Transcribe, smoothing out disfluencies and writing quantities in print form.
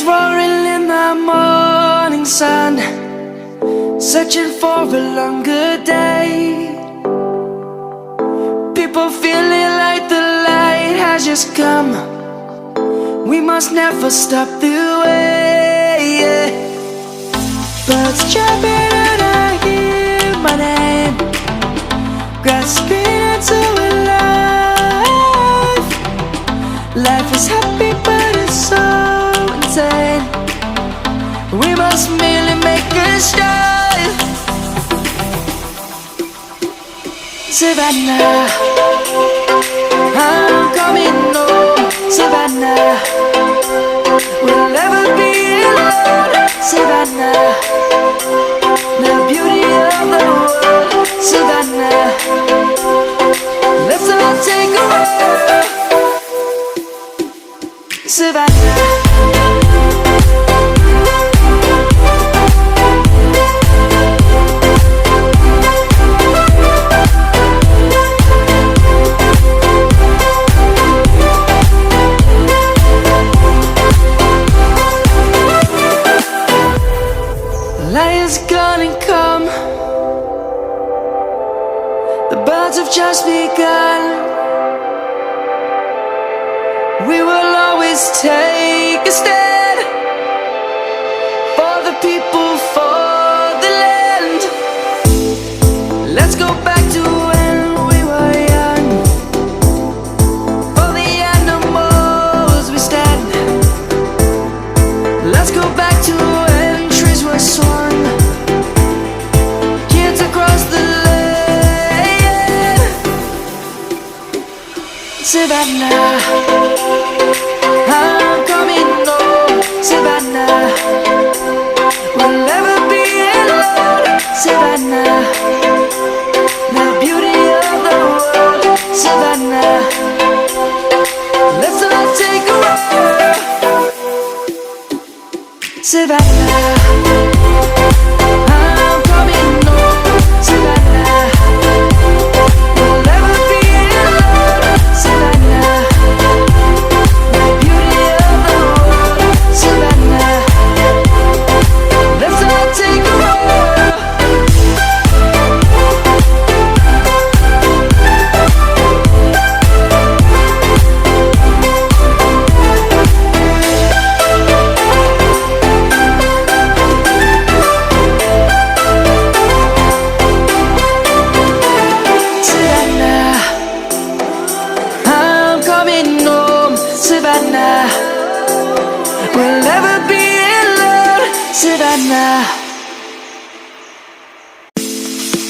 roaring in the morning sun, searching for a longer day. People feeling like the light has just come. We must never stop the way, yeah. Birds chirping and I hear my name, grasping into a life. Life is happy but it's so insane. We must merely make a start. Savannah, I'm coming home. Savannah, we'll never be alone. Savannah, the beauty of the world. Savannah, let's all take a walk. Savannah. Light is gonna come. The birds have just begun. We will always take a stand for the people, for the land. Let's go back to when we were young. For the animals we stand. Let's go back to when trees were swung. Kids across the land. Savannah, I'm coming home. Savannah, we'll never be alone. Savannah, the beauty of the world. Savannah, let's all take a walk. Savannah, I'm coming home. Savannah, we'll never be alone. Savannah, the beauty of the world. Savannah, let's all take a walk. Savannah, we'll never be alone. Savannah.